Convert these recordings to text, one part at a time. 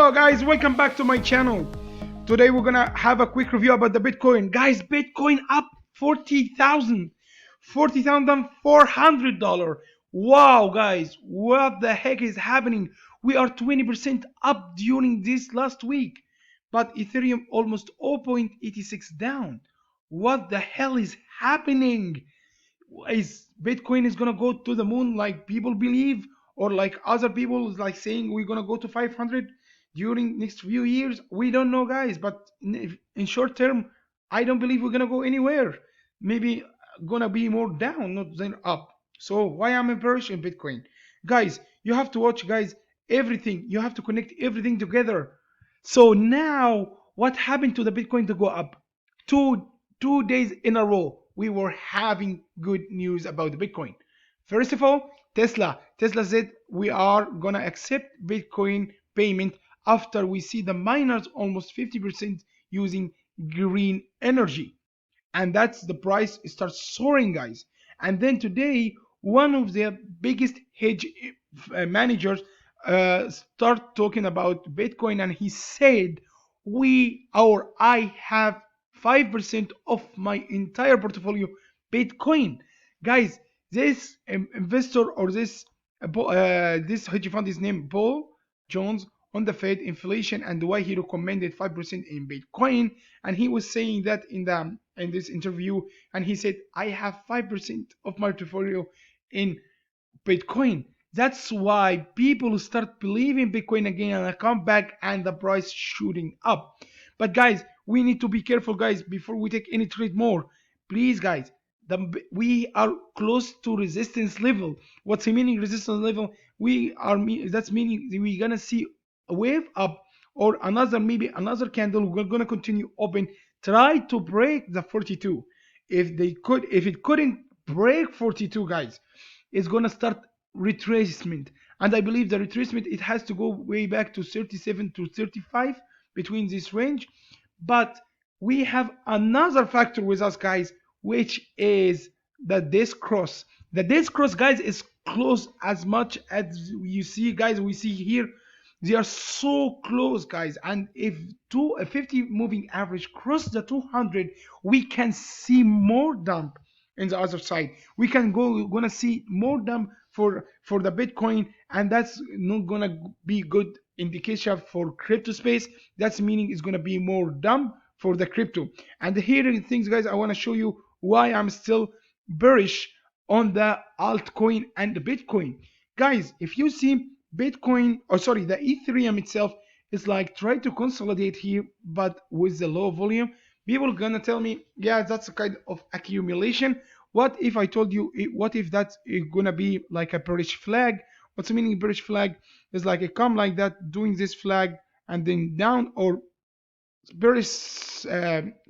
Hello guys, welcome back to my channel. Today we're gonna have a quick review about the Bitcoin. Guys, Bitcoin up $40,400. Wow guys, what the heck is happening? We are 20% up during this last week, but Ethereum almost 0.86 down. What the hell is happening? Is Bitcoin is gonna go to the moon like people believe, or like other people is like saying we're gonna go to 500 during next few years? We don't know, guys. But in short term, I don't believe we're gonna go anywhere. Maybe gonna be more down, not then up. So why am I bearish in Bitcoin, guys? You have to watch, guys. Everything you have to connect everything together. So now, what happened to the Bitcoin to go up? Two days in a row, we were having good news about the Bitcoin. First of all, Tesla said we are gonna accept Bitcoin payment after we see the miners almost 50% using green energy, and that's the price starts soaring, guys. And then today, one of the biggest hedge managers start talking about Bitcoin, and he said, I have 5% of my entire portfolio Bitcoin. Guys, this investor, or this hedge fund is named Paul Jones, on the Fed inflation and why he recommended 5% in Bitcoin. And he was saying that in this interview, and he said, I have 5% of my portfolio in Bitcoin. That's why people start believing Bitcoin again, and I come back and the price shooting up. But guys, we need to be careful, guys, before we take any trade more. Please, guys, we are close to resistance level. What's the meaning resistance level? That's meaning we're gonna see a wave up, or maybe another candle. We're gonna continue open, try to break the 42. If it couldn't break 42, guys, it's gonna start retracement. And I believe the retracement, it has to go way back to 37 to 35, between this range. But we have another factor with us, guys, which is the desk cross. The desk cross, guys, is close as much as you see, guys. We see here, they are so close, guys. And if a 50 moving average cross the 200, we can see more dump in the other side. We can gonna see more dump for the Bitcoin, and that's not gonna be good indication for crypto space. That's meaning it's gonna be more dump for the crypto. And here are the things, guys, I want to show you why I'm still bearish on the altcoin and the Bitcoin. Guys, if you see Bitcoin, or sorry, the Ethereum itself is like try to consolidate here, but with the low volume. People are gonna tell me, yeah, that's a kind of accumulation. What if I told you, what if that's gonna be like a bearish flag? What's the meaning bearish flag? Is like a come like that, doing this flag and then down, or bearish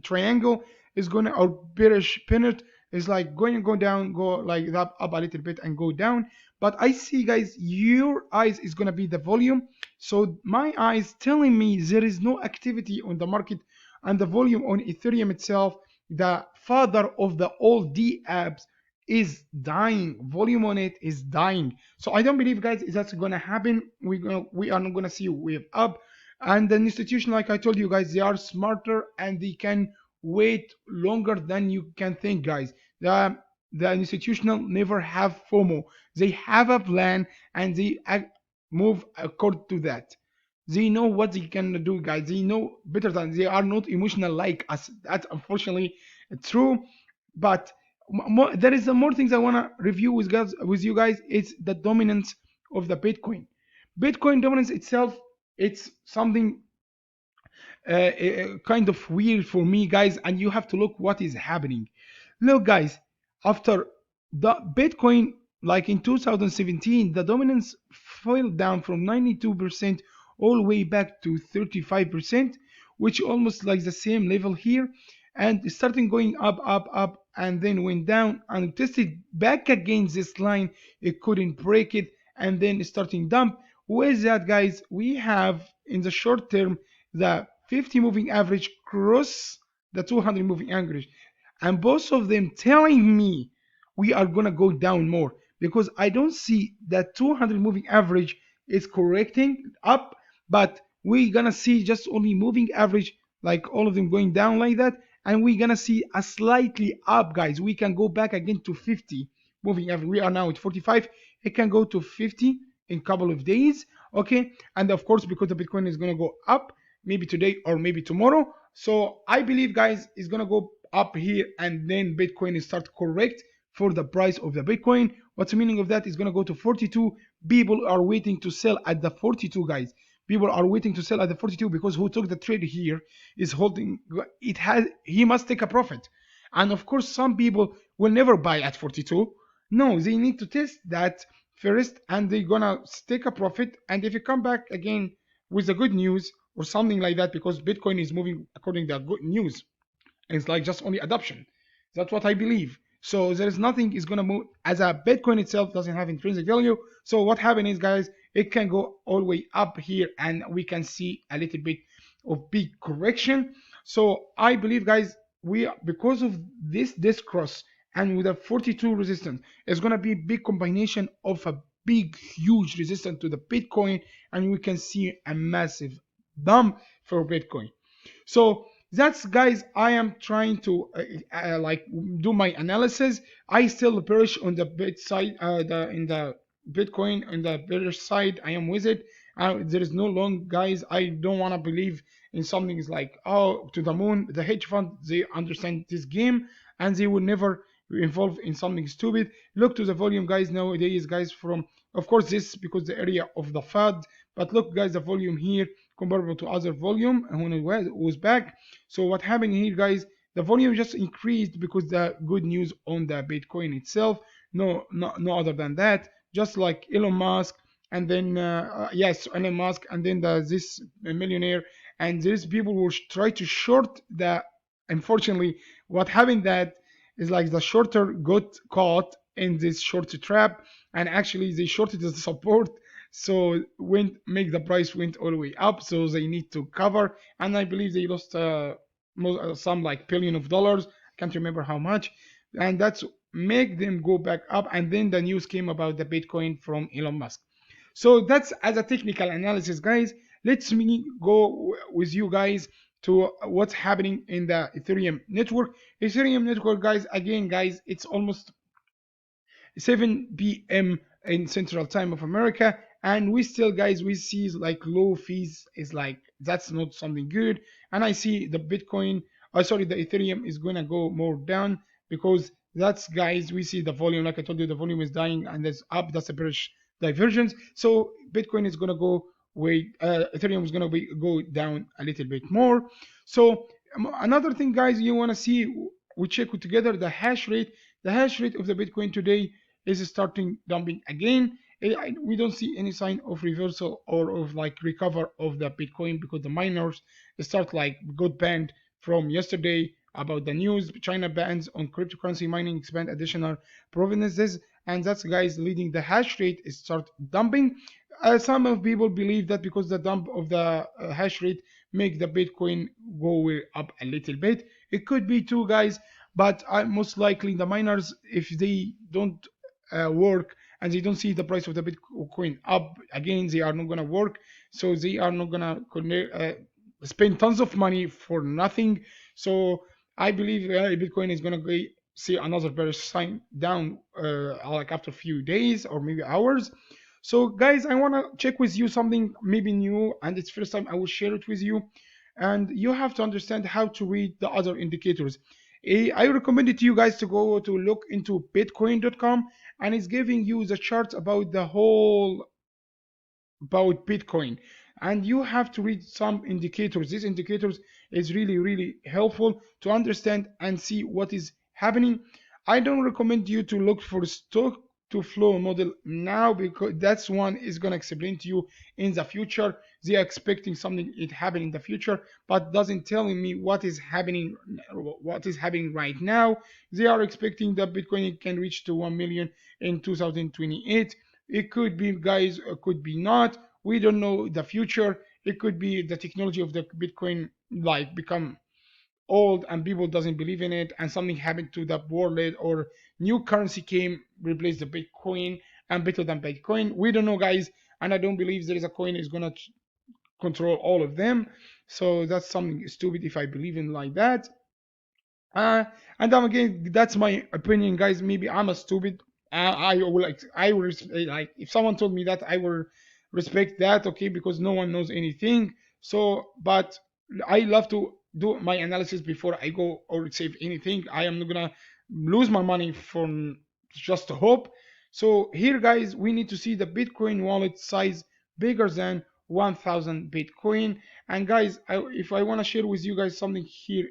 triangle is gonna, or bearish pennant is like going to go down, go like that up a little bit and go down. But I see, guys, your eyes is gonna be the volume. So my eyes telling me there is no activity on the market, and the volume on Ethereum itself, the father of the all D apps, is dying. Volume on it is dying. So I don't believe, guys, that's gonna happen. We are not gonna see a wave up. And the institution, like I told you, guys, they are smarter and they can wait longer than you can think, guys. The institutional never have FOMO. They have a plan, and they move according to that. They know what they can do, guys. They know better than, they are not emotional like us. That's unfortunately true. But there is more things I want to review with you guys. It's the dominance of the Bitcoin. Bitcoin dominance itself, it's something kind of weird for me, guys, and you have to look what is happening. Look, guys, after the Bitcoin, like in 2017, the dominance fell down from 92% all the way back to 35%, which almost like the same level here, and starting going up, and then went down and tested back against this line. It couldn't break it, and then starting dump. With that, guys, we have in the short term the 50 moving average cross the 200 moving average, and both of them telling me we are gonna go down more, because I don't see that 200 moving average is correcting up, but we're gonna see just only moving average, like all of them going down like that, and we're gonna see a slightly up, guys. We can go back again to 50 moving average. We are now at 45. It can go to 50 in a couple of days, okay? And of course, because the Bitcoin is gonna go up, maybe today or maybe tomorrow. So I believe, guys, it's gonna go up here, and then Bitcoin is start correct for the price of the Bitcoin. What's the meaning of that? Is gonna go to 42. People are waiting to sell at the 42, guys. People are waiting to sell at the 42 because who took the trade here is holding it. Has he must take a profit, and of course some people will never buy at 42. No, they need to test that first, and they're gonna take a profit. And if you come back again with the good news or something like that, because Bitcoin is moving according to the good news, it's like just only adoption. That's what I believe. So there is nothing is gonna move as a Bitcoin itself doesn't have intrinsic value. So what happened is, guys, it can go all the way up here, and we can see a little bit of big correction. So I believe, guys, we because of this cross and with a 42 resistance, it's gonna be a big combination of a big huge resistance to the Bitcoin, and we can see a massive dump for Bitcoin. So that's, guys, I am trying to like do my analysis. I still bearish on the bit side, in the Bitcoin, on the bearish side. I am with it. There is no long, guys. I don't want to believe in something is like, oh, to the moon. The hedge fund, they understand this game, and they will never involve in something stupid. Look to the volume, guys, nowadays, guys, from, of course, this because the area of the FUD, but look, guys, the volume here comparable to other volume and when it was back. So what happened here, guys, the volume just increased because the good news on the Bitcoin itself. No other than that. Just like Elon Musk, and then yes, Elon Musk, and then this millionaire, and these people will try to short the. Unfortunately, what happened that is like the shorter got caught in this short trap, and actually they shorted the support, so went make the price went all the way up, so they need to cover, and I believe they lost some like billion of dollars. I can't remember how much, and that's make them go back up. And then the news came about the Bitcoin from Elon Musk. So that's as a technical analysis, guys. Let's me go with you guys to what's happening in the Ethereum network. Ethereum network, guys, again, guys, it's almost 7 p.m. in Central Time of America, and we still, guys, we see like low fees is like that's not something good. And I see the Bitcoin, sorry, the Ethereum is gonna go more down because that's, guys, we see the volume, like I told you, the volume is dying and there's up, that's a bearish divergence. So Bitcoin is gonna go way, Ethereum is gonna go down a little bit more. So another thing, guys, you wanna see, we check together the hash rate. The hash rate of the Bitcoin today is starting dumping again. We don't see any sign of reversal or of like recover of the Bitcoin because the miners start like got banned from yesterday about the news. China bans on cryptocurrency mining expand additional provinces, and that's, guys, leading the hash rate is start dumping. Some of people believe that because the dump of the hash rate make the Bitcoin go up a little bit. It could be too, guys, but most likely the miners, if they don't work and they don't see the price of the Bitcoin up again, they are not gonna work. So they are not gonna spend tons of money for nothing. So I believe Bitcoin is gonna see another bearish sign down like after a few days or maybe hours. So, guys, I want to check with you something maybe new, and it's first time I will share it with you. And you have to understand how to read the other indicators. I recommend it to you guys to go to look into bitcoin.com, and it's giving you the charts about the whole about Bitcoin, and you have to read some indicators. These indicators is really helpful to understand and see what is happening. I don't recommend you to look for stock to flow model now because that's one is going to explain to you in the future. They are expecting something it happen in the future, but doesn't tell me what is happening right now. They are expecting that Bitcoin can reach to 1 million in 2028. It could be, guys, could be not. We don't know the future. It could be the technology of the Bitcoin like become old and people doesn't believe in it, and something happened to the wallet or new currency came replace the Bitcoin and better than Bitcoin. We don't know, guys, and I don't believe there is a coin is gonna control all of them. So that's something stupid if I believe in like that. Uh, and then again, that's my opinion, guys. Maybe I'm a stupid. I will like I will like if someone told me that I will respect that, okay, because no one knows anything. So, but I love to do my analysis before I go or save anything. I am not gonna lose my money from just a hope. So here, guys, we need to see the Bitcoin wallet size bigger than 1,000 Bitcoin. And guys, if I want to share with you guys something here,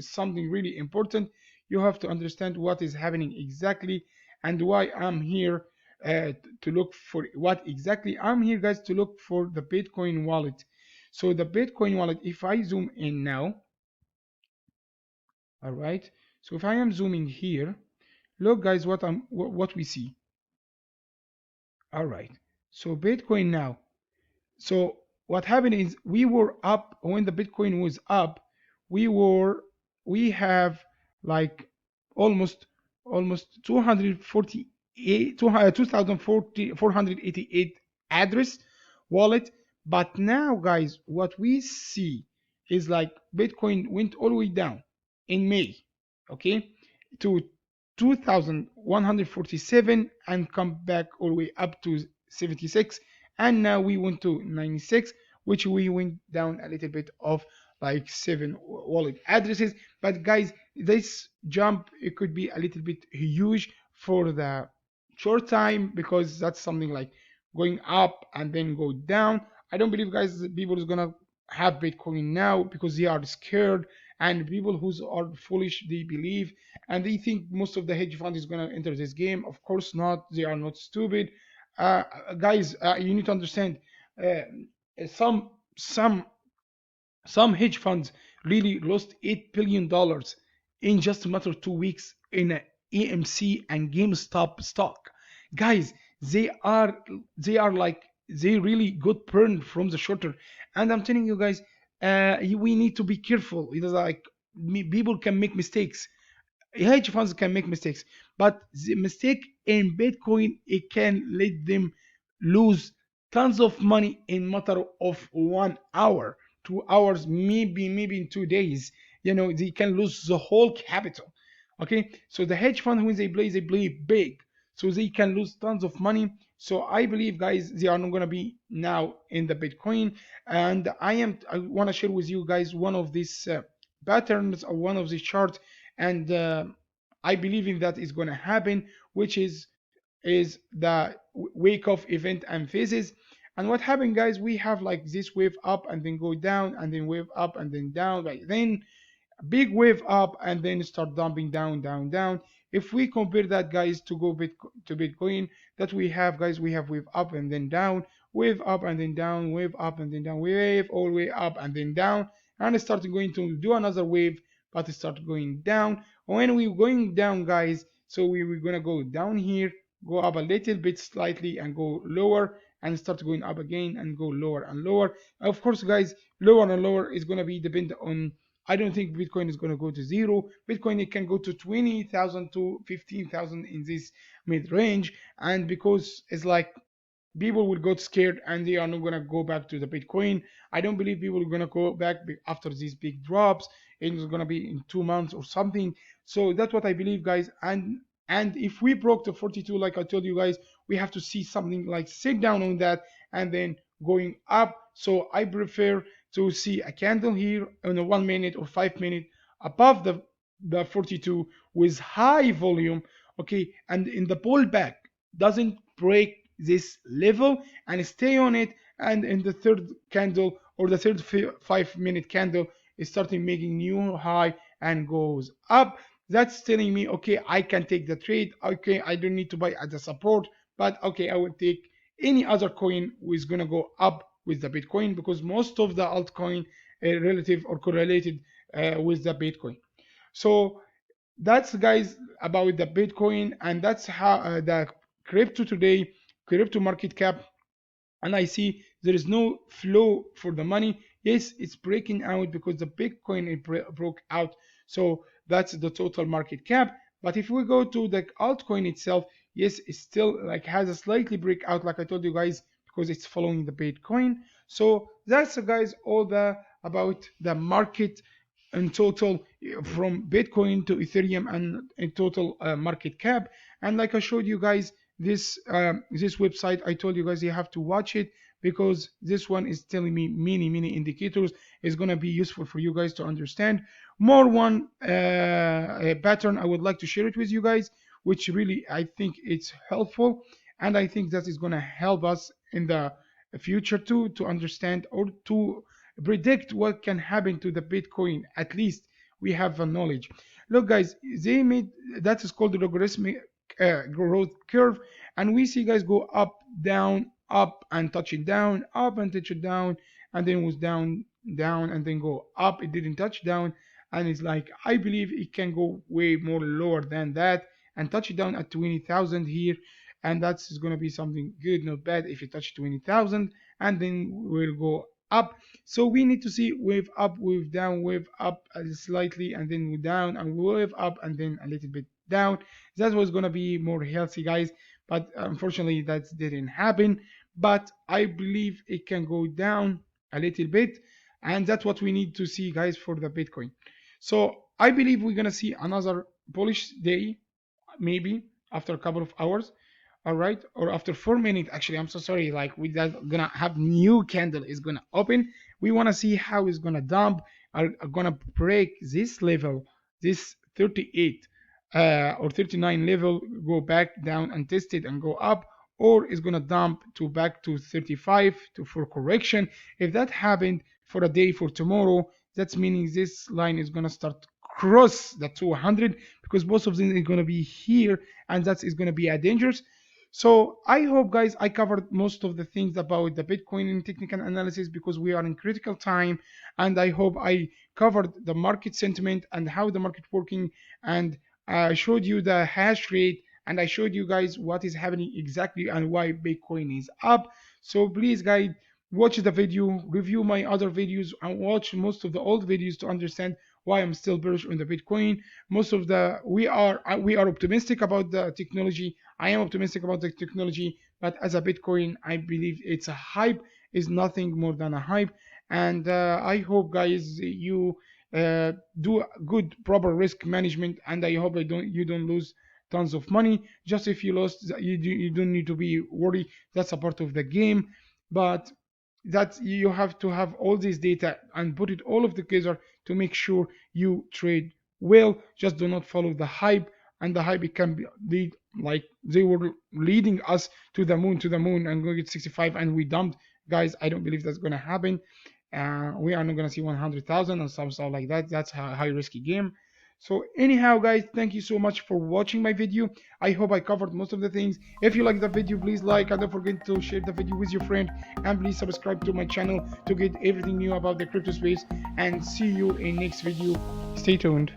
something really important, you have to understand what is happening exactly and why I'm here to look for what exactly I'm here, guys, to look for the Bitcoin wallet. So the Bitcoin wallet, if I zoom in now, all right. So if I am zooming here, look, guys, what we see. All right. So Bitcoin now. So what happened is we were up when the Bitcoin was up. We were we have like almost almost 248 2488 address wallet. But now, guys, what we see is like Bitcoin went all the way down in May, okay, to 2147 and come back all the way up to 76, and now we went to 96, which we went down a little bit of like 7 wallet addresses. But guys, this jump, it could be a little bit huge for the short time, because that's something like going up and then go down. I don't believe, guys, that people is gonna have Bitcoin now because they are scared, and people who are foolish, they believe and they think most of the hedge fund is going to enter this game. Of course not. They are not stupid. Guys, you need to understand, uh, some some some hedge funds really lost $8 billion in just a matter of 2 weeks in a EMC and GameStop stock. Guys, they are like they really got burned from the shorter. And I'm telling you, guys, we need to be careful. It is like people can make mistakes. Hedge funds can make mistakes, but the mistake in Bitcoin, it can let them lose tons of money in matter of 1 hour, 2 hours, maybe in 2 days. They can lose the whole capital. Okay, so the hedge fund, when they play big, so they can lose tons of money. So I believe, guys, they are not going to be now in the Bitcoin. And I want to share with you guys one of these patterns or one of these charts, and I believe in that is going to happen, which is the wake of event and phases. And what happened, guys, we have like this wave up and then go down and then wave up and then down, like then big wave up and then start dumping down, down, down. If we compare that, guys, to go to Bitcoin, that we have, guys, we have wave up and then down, wave up and then down, wave up and then down, wave all the way up and then down, and start going to do another wave, but start going down. When we're going down, guys, so we're gonna go down here, go up a little bit slightly and go lower, and start going up again and go lower and lower. Of course, guys, lower and lower is gonna be dependent on, I don't think Bitcoin is going to go to zero. Bitcoin, it can go to 20,000 to 15,000 in this mid range. And because it's like people will get scared and they are not going to go back to the Bitcoin. I don't believe people are going to go back after these big drops. It's going to be in 2 months or something. So that's what I believe, guys. And if we broke the 42, like I told you guys, we have to see something like sit down on that and then going up. So I prefer to see a candle here on a 1 minute or 5 minute above the 42 with high volume, okay, and in the pullback doesn't break this level and stay on it, and in the third candle or the third 5 minute candle is starting making new high and goes up. That's telling me, okay, I can take the trade. Okay, I don't need to buy at the support, but okay, I will take any other coin who is gonna go up with the Bitcoin, because most of the altcoin relative or correlated with the Bitcoin. So that's, guys, about the Bitcoin, and that's how the crypto today, crypto market cap. And I see there is no flow for the money. Yes, it's breaking out because the Bitcoin broke out. So that's the total market cap. But if we go to the altcoin itself, yes, it still like has a slightly breakout, like I told you guys, because it's following the Bitcoin. So that's guys all the about the market in total, from Bitcoin to Ethereum, and in total market cap. And like I showed you guys, this website, I told you guys you have to watch it, because this one is telling me many indicators. Is going to be useful for you guys to understand more. One pattern I would like to share it with you guys, which really I think it's helpful, and I think that is going to help us in the future too, to understand or to predict what can happen to the Bitcoin. At least we have a knowledge. Look, guys, they made that is called the logarithmic growth curve, and we see guys go up, down, up and touch it down, up and touch it down, and then it was down, down, and then go up. It didn't touch down, and it's like I believe it can go way more lower than that and touch it down at 20,000 here, and that's going to be something good, not bad, if it touch 20,000, and then we'll go up. So we need to see wave up, wave down, wave up slightly, and then down, and wave up, and then a little bit down. That was going to be more healthy, guys, but unfortunately that didn't happen. But I believe it can go down a little bit, and that's what we need to see, guys, for the Bitcoin. So I believe we're going to see another bullish day, maybe after a couple of hours. All right, or after 4 minutes. Actually, I'm so sorry, like we that gonna have new candle is gonna open. We want to see how it's gonna dump, are gonna break this level, this 38 or 39 level, go back down and test it and go up, or is gonna dump to back to 35 to for correction. If that happened for a day, for tomorrow, that's meaning this line is gonna start cross the 200, because both of them is gonna be here, and that is gonna be a dangerous. So I hope, guys, I covered most of the things about the Bitcoin in technical analysis, because we are in critical time, and I hope I covered the market sentiment and how the market working, and I showed you the hash rate, and I showed you guys what is happening exactly and why Bitcoin is up. So please, guys, watch the video, review my other videos, and watch most of the old videos to understand why I'm still bullish on the Bitcoin. Most of the we are optimistic about the technology. I am optimistic about the technology, but as a Bitcoin, I believe it's a hype, is nothing more than a hype. And I hope, guys, you do good proper risk management, and I hope you don't lose tons of money. Just if you lost, you don't need to be worried. That's a part of the game, but that you have to have all this data and put it all of together to make sure you trade well. Just do not follow the hype, and the hype, it can be lead, like they were leading us to the moon, and going at 65, and we dumped. Guys, I don't believe that's going to happen. We are not going to see 100,000 and some stuff like that. That's a high risky game. So anyhow, guys, thank you so much for watching my video. I hope I covered most of the things. If you like the video, please like, and don't forget to share the video with your friend, and please subscribe to my channel to get everything new about the crypto space, and see you in next video. Stay tuned.